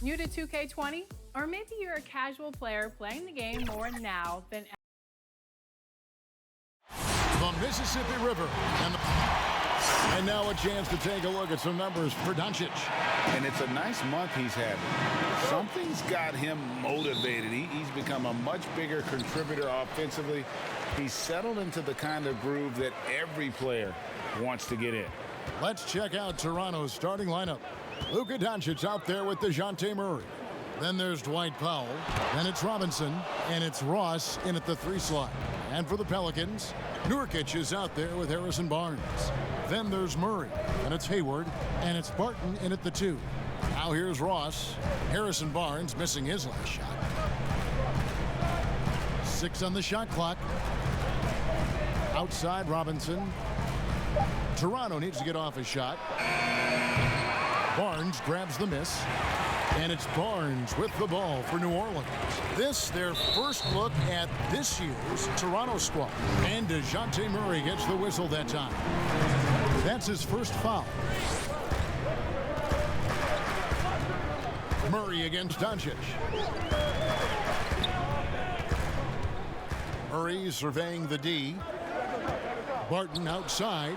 New to 2K20? Or maybe you're a casual player playing the game more now than ever. The Mississippi River. And now a chance to take a look at some numbers for Doncic. And it's a nice month he's having. Something's got him motivated. He's become a much bigger contributor offensively. He's settled into the kind of groove that every player wants to get in. Let's check out Toronto's starting lineup. Luka Doncic out there with DeJounte Murray. Then there's Dwight Powell. Then it's Robinson. And it's Ross in at the 3 slot. And for the Pelicans, Nurkic is out there with Harrison Barnes. Then there's Murray. And it's Hayward. And it's Barton in at the 2. Now here's Ross. Harrison Barnes missing his last shot. 6 on the shot clock. Outside Robinson. Toronto needs to get off a shot. Barnes grabs the miss. And it's Barnes with the ball for New Orleans. This, their first look at this year's Toronto squad. And DeJounte Murray gets the whistle that time. That's his first foul. Murray against Doncic. Murray surveying the D. Barton outside.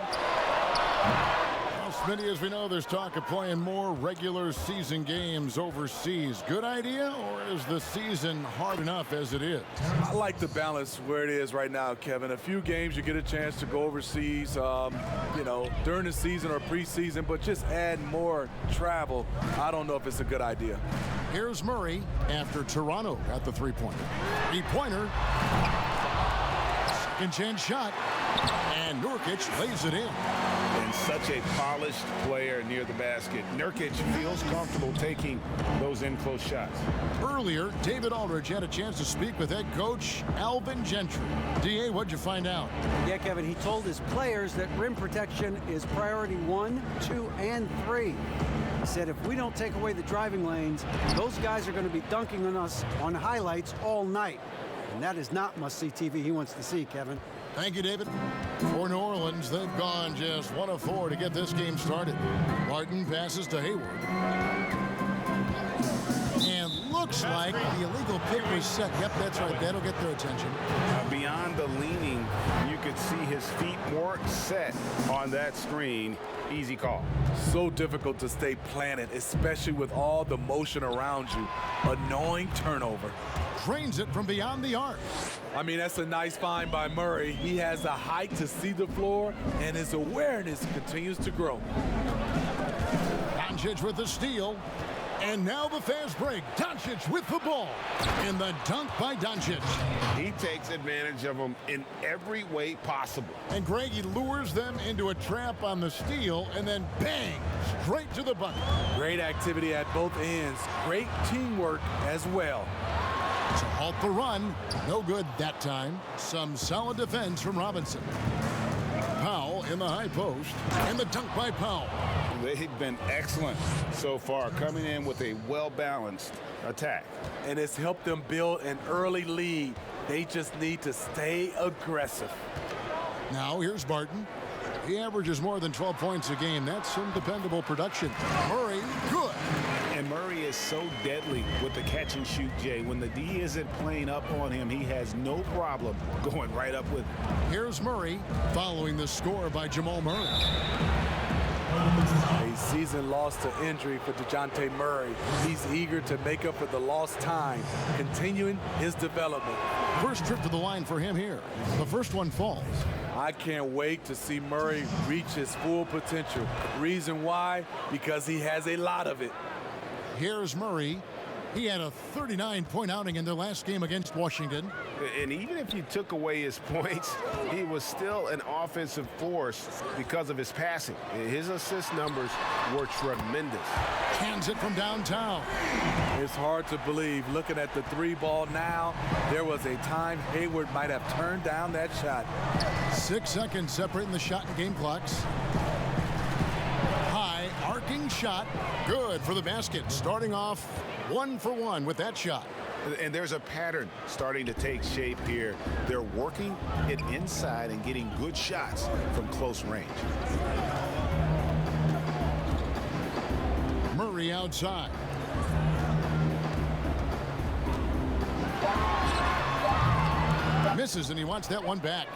Well, Smitty, as we know, there's talk of playing more regular season games overseas. Good idea, or is the season hard enough as it is? I like the balance where it is right now, Kevin. A few games you get a chance to go overseas, during the season or preseason, but just add more travel, I don't know if it's a good idea. Here's Murray after Toronto got the three-pointer. Three-pointer. Second chance shot. And Nurkic lays it in. And such a polished player near the basket. Nurkic feels comfortable taking those in-close shots. Earlier, David Aldridge had a chance to speak with head coach Alvin Gentry. D.A., what'd you find out? Yeah, Kevin, he told his players that rim protection is priority 1, 2, and 3. He said if we don't take away the driving lanes, those guys are going to be dunking on us on highlights all night. And that is not must-see TV he wants to see, Kevin. Thank you, David. For New Orleans, they've gone just 1 of 4 to get this game started. Barton passes to Hayward. And looks like the illegal pick was set. Yep, that's right. That'll get their attention. Beyond the leaning, you could see his feet more set on that screen. Easy call. So difficult to stay planted, especially with all the motion around you. Annoying turnover. Drains it from beyond the arc. I mean, that's a nice find by Murray. He has the height to see the floor, and his awareness continues to grow. Doncic with the steal. And now the fast break. Doncic with the ball. And the dunk by Doncic. He takes advantage of them in every way possible. And Greg, he lures them into a trap on the steal, and then bang, straight to the bucket. Great activity at both ends. Great teamwork as well. To halt the run, no good that time. Some solid defense from Robinson. Powell in the high post, and the dunk by Powell. They've been excellent so far, coming in with a well-balanced attack. And it's helped them build an early lead. They just need to stay aggressive. Now here's Barton. He averages more than 12 points a game. That's some dependable production. Murray, good. And Murray is so deadly with the catch and shoot, Jay. When the D isn't playing up on him, he has no problem going right up with him. Here's Murray following the score by Jamal Murray. A season loss to injury for DeJounte Murray. He's eager to make up for the lost time, continuing his development. First trip to the line for him here. The first one falls. I can't wait to see Murray reach his full potential. Reason why? Because he has a lot of it. Here's Murray. He had a 39-point outing in their last game against Washington. And even if you took away his points, he was still an offensive force because of his passing. His assist numbers were tremendous. Hands it from downtown. It's hard to believe, looking at the 3-ball now, there was a time Hayward might have turned down that shot. 6 seconds separating the shot and game clocks. High arcing shot. Good for the basket. Starting off 1 for 1 with that shot. And there's a pattern starting to take shape here. They're working it inside and getting good shots from close range. Murray outside. Misses, and he wants that one back.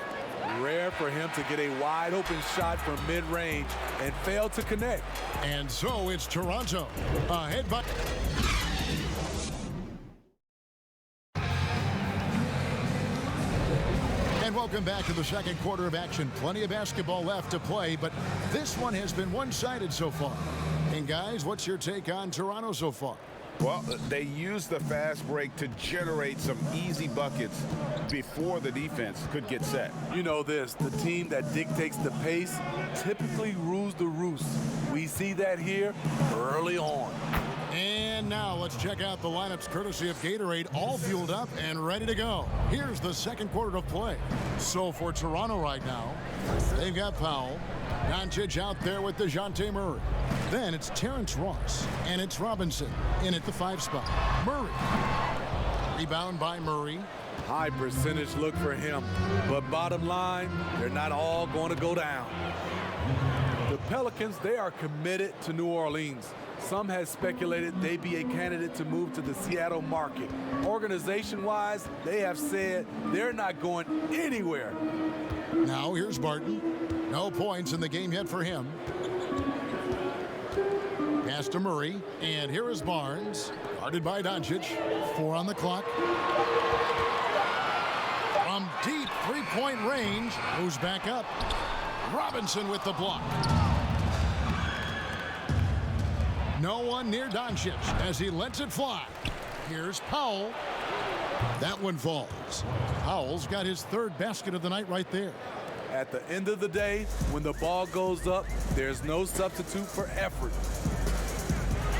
Rare for him to get a wide open shot from mid-range and fail to connect. And so it's Toronto ahead by... And welcome back to the second quarter of action. Plenty of basketball left to play, but this one has been one-sided so far. And guys, what's your take on Toronto so far? Well, they used the fast break to generate some easy buckets before the defense could get set. You know this, the team that dictates the pace typically rules the roost. We see that here early on. And now let's check out the lineups courtesy of Gatorade, all fueled up and ready to go. Here's the second quarter of play. So for Toronto right now, they've got Powell, Doncic out there with DeJounte Murray. Then it's Terrence Ross, and it's Robinson in at the 5 spot. Murray. Rebound by Murray. High percentage look for him, but bottom line, they're not all going to go down. The Pelicans, they are committed to New Orleans. Some has speculated they be a candidate to move to the Seattle market. Organization-wise, they have said they're not going anywhere. Now here's Barton. No points in the game yet for him. Pass to Murray, and here is Barnes. Guarded by Doncic. 4 on the clock. From deep three-point range, moves back up. Robinson with the block. No one near Doncic as he lets it fly. Here's Powell. That one falls. Powell's got his 3rd basket of the night right there. At the end of the day, when the ball goes up, there's no substitute for effort.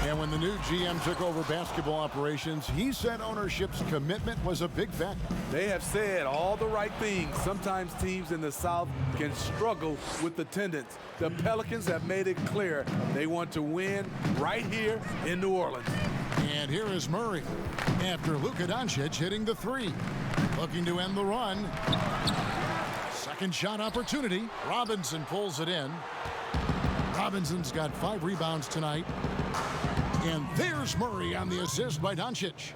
And when the new GM took over basketball operations, he said ownership's commitment was a big factor. They have said all the right things. Sometimes teams in the South can struggle with attendance. The Pelicans have made it clear they want to win right here in New Orleans. And here is Murray after Luka Doncic hitting the 3. Looking to end the run. Second shot opportunity. Robinson pulls it in. Robinson's got 5 rebounds tonight. And there's Murray on the assist by Doncic.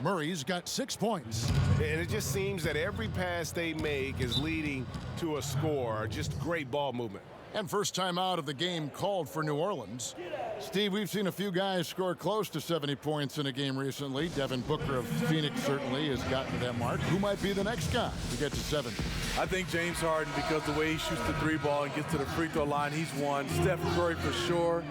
Murray's got 6 points. And it just seems that every pass they make is leading to a score. Just great ball movement. And first time out of the game called for New Orleans. Steve, we've seen a few guys score close to 70 points in a game recently. Devin Booker of Phoenix certainly has gotten to that mark. Who might be the next guy to get to 70? I think James Harden, because the way he shoots the 3 ball and gets to the free throw line, he's one. Steph Curry for sure.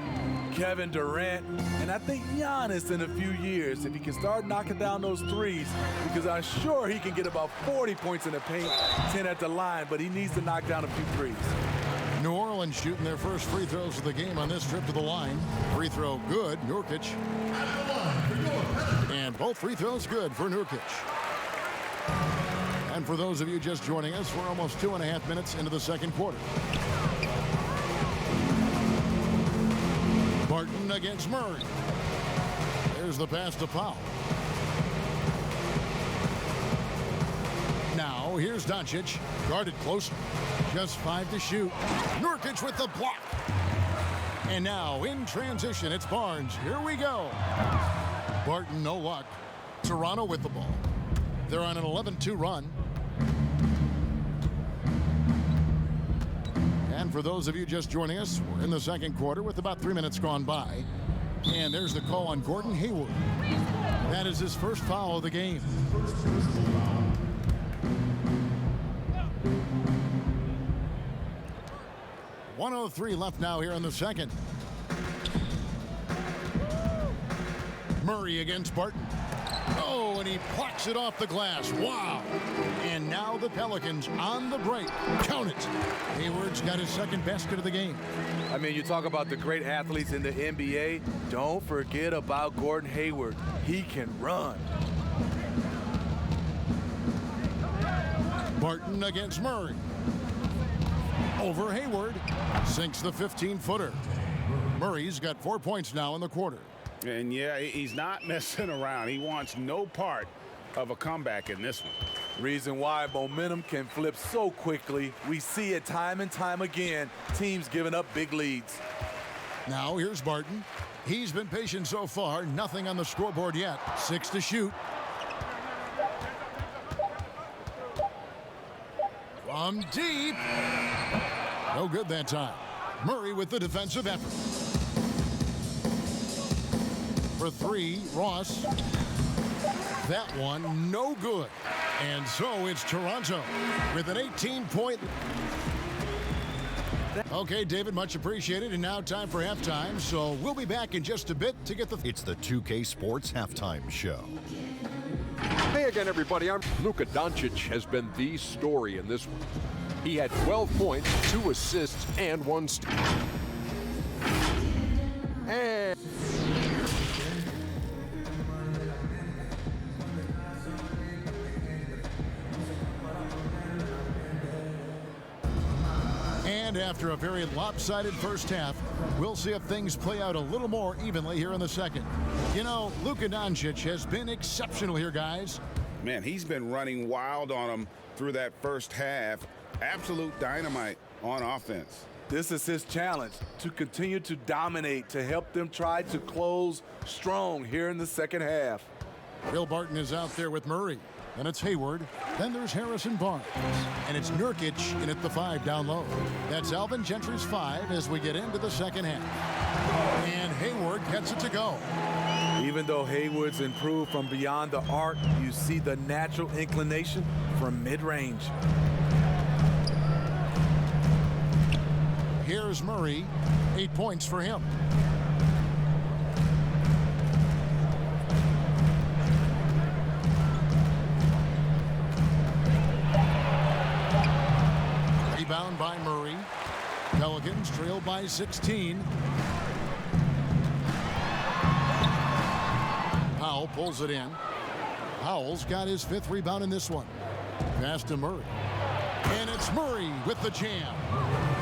Kevin Durant, and I think Giannis in a few years, if he can start knocking down those threes, because I'm sure he can get about 40 points in the paint, 10 at the line, but he needs to knock down a few threes. New Orleans shooting their first free throws of the game on this trip to the line. Free throw good, Nurkic. And both free throws good for Nurkic. And for those of you just joining us, we're almost 2.5 minutes into the second quarter. Barton against Murray. There's the pass to Powell. Now here's Doncic, guarded closer. Just 5 to shoot. Nurkic with the block. And now in transition, it's Barnes. Here we go. Barton, no luck. Toronto with the ball. They're on an 11-2 run. And for those of you just joining us, we're in the second quarter with about 3 minutes gone by. And there's the call on Gordon Hayward. That is his first foul of the game. .103 left now here in the second. Murray against Barton. Oh, and he plucks it off the glass. Wow. And now the Pelicans on the break. Count it. Hayward's got his second basket of the game. I mean, you talk about the great athletes in the NBA. Don't forget about Gordon Hayward. He can run. Barton against Murray. Over Hayward. Sinks the 15-footer. Murray's got 4 points now in the quarter. And yeah, he's not messing around. He wants no part of a comeback in this one. Reason why momentum can flip so quickly. We see it time and time again. Teams giving up big leads. Now here's Barton. He's been patient so far. Nothing on the scoreboard yet. 6 to shoot. From deep. No good that time. Murray with the defensive effort. For 3, Ross. That one, no good. And so it's Toronto with an 18-point. Okay, David, much appreciated. And now time for halftime. So we'll be back in just a bit to get the... It's the 2K Sports Halftime Show. Hey again, everybody. Luka Doncic has been the story in this one. He had 12 points, 2 assists, and 1 steal. And after a very lopsided first half, we'll see if things play out a little more evenly here in the second. You know, Luka Doncic has been exceptional here, guys. Man, he's been running wild on them through that first half. Absolute dynamite on offense. This is his challenge, to continue to dominate, to help them try to close strong here in the second half. Bill Barton is out there with Murray. Then it's Hayward. Then there's Harrison Barnes. And it's Nurkic in at the 5 down low. That's Alvin Gentry's 5 as we get into the second half. And Hayward gets it to go. Even though Hayward's improved from beyond the arc, you see the natural inclination from mid-range. Here's Murray. 8 points for him. Rebound by Murray. Pelicans trail by 16. Powell pulls it in. Powell's got his 5th rebound in this one. Pass to Murray. And it's Murray with the jam.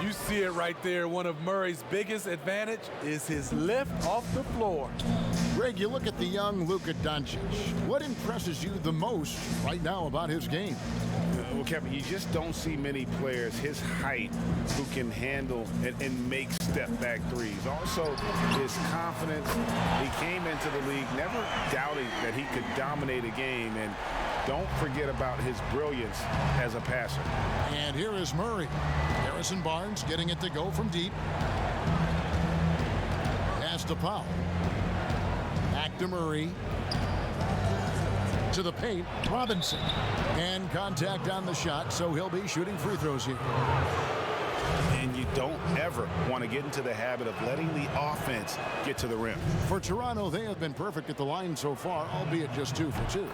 You see it right there. One of Murray's biggest advantage is his lift off the floor. Greg, you look at the young Luka Doncic. What impresses you the most right now about his game? Well, Kevin, you just don't see many players his height who can handle and make step-back threes. Also, his confidence. He came into the league never doubting that he could dominate a game. And don't forget about his brilliance as a passer. And here is Murray. Harrison Barnes getting it to go from deep. Pass to Powell. Back to Murray. To the paint, Robinson. And contact on the shot, so he'll be shooting free throws here. And you don't ever want to get into the habit of letting the offense get to the rim. For Toronto, they have been perfect at the line so far, albeit just 2 for 2.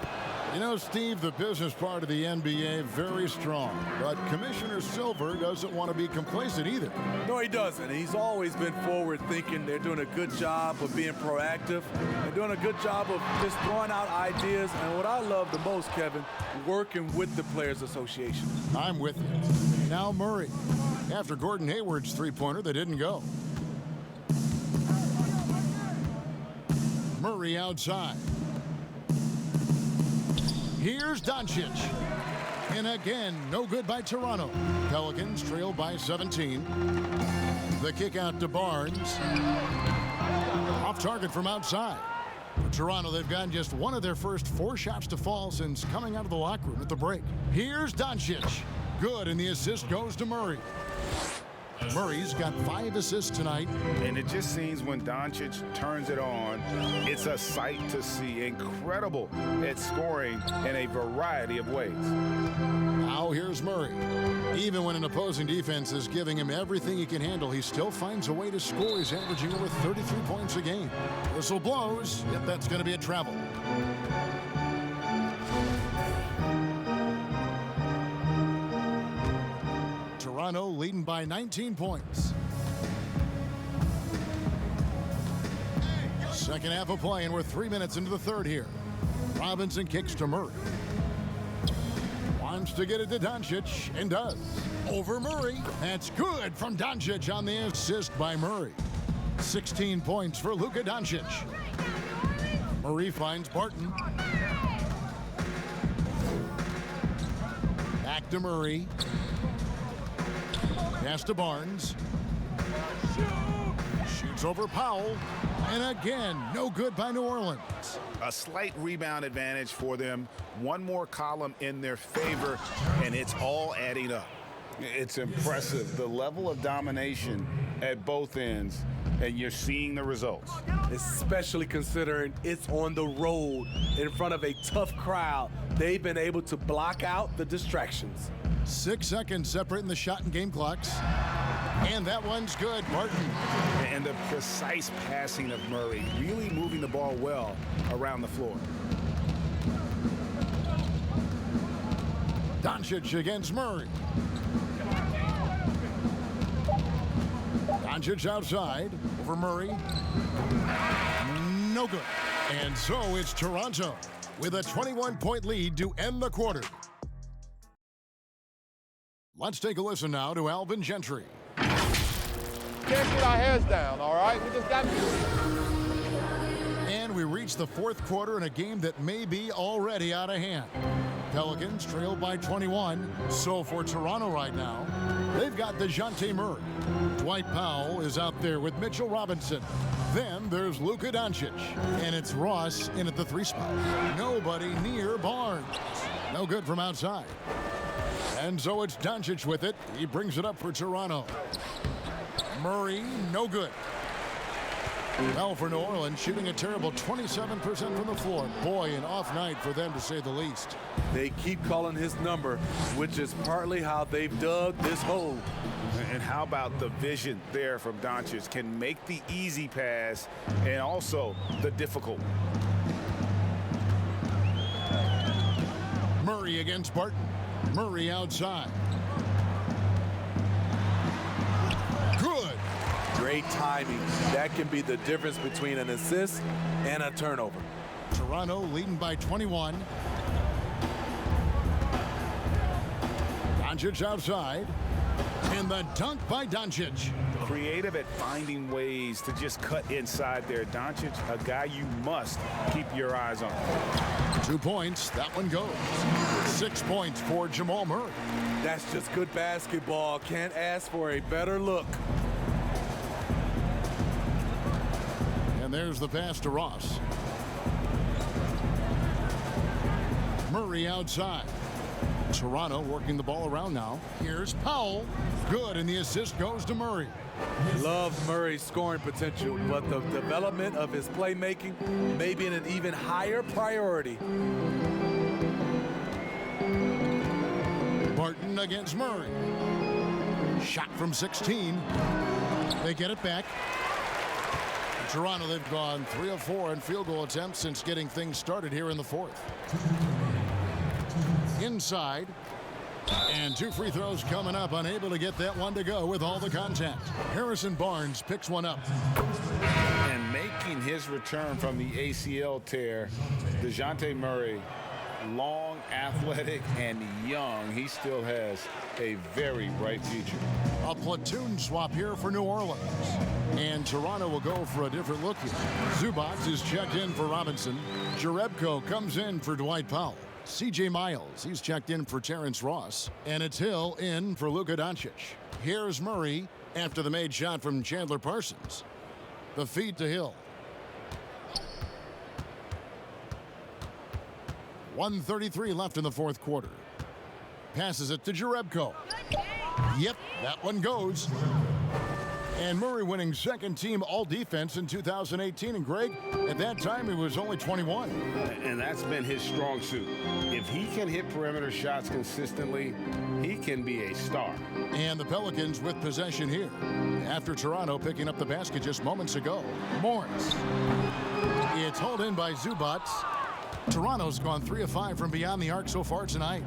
You know, Steve, the business part of the NBA, very strong. But Commissioner Silver doesn't want to be complacent either. No, he doesn't. He's always been forward thinking. They're doing a good job of being proactive. They're doing a good job of just throwing out ideas. And what I love the most, Kevin, working with the Players Association. I'm with you. Now Murray. After Gordon Hayward's three-pointer that didn't go. Murray outside. Here's Doncic. And again, no good by Toronto. Pelicans trail by 17. The kick out to Barnes. Off target from outside. For Toronto, they've gotten just one of their first 4 shots to fall since coming out of the locker room at the break. Here's Doncic. Good, and the assist goes to Murray. Murray's got 5 assists tonight. And it just seems when Doncic turns it on, it's a sight to see. Incredible at scoring in a variety of ways. Now here's Murray. Even when an opposing defense is giving him everything he can handle, he still finds a way to score. He's averaging over 33 points a game. Whistle blows. Yep, that's going to be a travel. Toronto leading by 19 points. Second half of play, and we're 3 minutes into the third here. Robinson kicks to Murray. Wants to get it to Doncic, and does. Over Murray. That's good from Doncic on the assist by Murray. 16 points for Luka Doncic. Murray finds Barton. Back to Murray. Pass to Barnes. Shoots over Powell. And again, no good by New Orleans. A slight rebound advantage for them. One more column in their favor, and it's all adding up. It's impressive, the level of domination at both ends, and you're seeing the results. Especially considering it's on the road in front of a tough crowd. They've been able to block out the distractions. 6 seconds separating the shot and game clocks. And that one's good, Martin. And the precise passing of Murray, really moving the ball well around the floor. Doncic against Murray. Doncic outside over Murray. No good. And so it's Toronto with a 21-point lead to end the quarter. Let's take a listen now to Alvin Gentry. Can't get our heads down, all right? We just got to. And we reach the fourth quarter in a game that may be already out of hand. Pelicans trail by 21. So for Toronto right now, they've got DeJounte Murray. Dwight Powell is out there with Mitchell Robinson. Then there's Luka Doncic. And it's Ross in at the 3 spot. Nobody near Barnes. No good from outside. And so it's Doncic with it. He brings it up for Toronto. Murray, no good. Well, for New Orleans, shooting a terrible 27% from the floor. Boy, an off night for them, to say the least. They keep calling his number, which is partly how they've dug this hole. And how about the vision there from Doncic? Can make the easy pass and also the difficult. Murray against Barton. Murray outside. Good. Great timing. That can be the difference between an assist and a turnover. Toronto leading by 21. Doncic outside. And the dunk by Doncic. Creative at finding ways to just cut inside there. Doncic, a guy you must keep your eyes on. 2 points. That one goes. 6 points for Jamal Murray. That's just good basketball. Can't ask for a better look. And there's the pass to Ross. Murray outside. Toronto working the ball around now. Here's Powell. Good, and the assist goes to Murray. Love Murray's scoring potential, but the development of his playmaking may be an even higher priority. Barton against Murray. Shot from 16. They get it back. Toronto, they've gone 3 of 4 in field goal attempts since getting things started here in the fourth. Inside. And 2 free throws coming up. Unable to get that one to go with all the contact. Harrison Barnes picks one up. And making his return from the ACL tear, DeJounte Murray, long, athletic, and young. He still has a very bright future. A platoon swap here for New Orleans. And Toronto will go for a different look here. Zubac is checked in for Robinson. Jerebko comes in for Dwight Powell. C.J. Miles, he's checked in for Terrence Ross. And it's Hill in for Luka Doncic. Here's Murray after the made shot from Chandler Parsons. The feed to Hill. 1:33 left in the fourth quarter. Passes it to Jerebko. Yep, that one goes. And Murray winning second team all defense in 2018. And Greg, at that time, he was only 21. And that's been his strong suit. If he can hit perimeter shots consistently, he can be a star. And the Pelicans with possession here. After Toronto picking up the basket just moments ago. Morris. It's hauled in by Zubac. Toronto's gone 3 of 5 from beyond the arc so far tonight.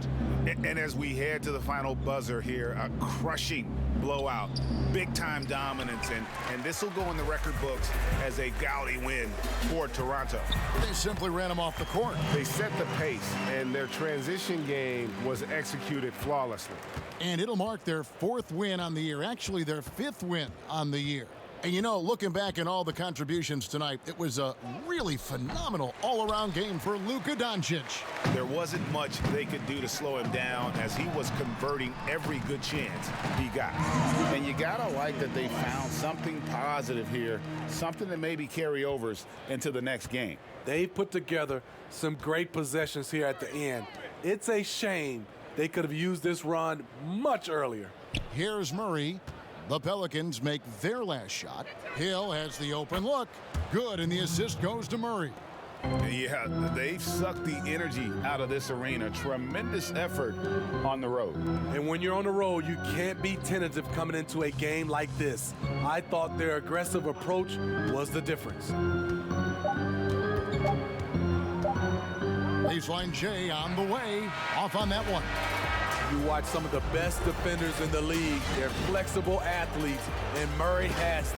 And as we head to the final buzzer here, a crushing blowout, big-time dominance, and this will go in the record books as a gaudy win for Toronto. They simply ran him off the court. They set the pace, and their transition game was executed flawlessly. And it'll mark their 4th win on the year, actually their 5th win on the year. And you know, looking back at all the contributions tonight, it was a really phenomenal all-around game for Luka Doncic. There wasn't much they could do to slow him down as he was converting every good chance he got. And you gotta like that they found something positive here, something that maybe carry overs into the next game. They put together some great possessions here at the end. It's a shame they could have used this run much earlier. Here's Murray. The Pelicans make their last shot. Hill has the open look. Good, and the assist goes to Murray. Yeah, they've sucked the energy out of this arena. Tremendous effort on the road. And when you're on the road, you can't be tentative coming into a game like this. I thought their aggressive approach was the difference. Baseline J on the way. Off on that one. You watch some of the best defenders in the league. They're flexible athletes, and Murray has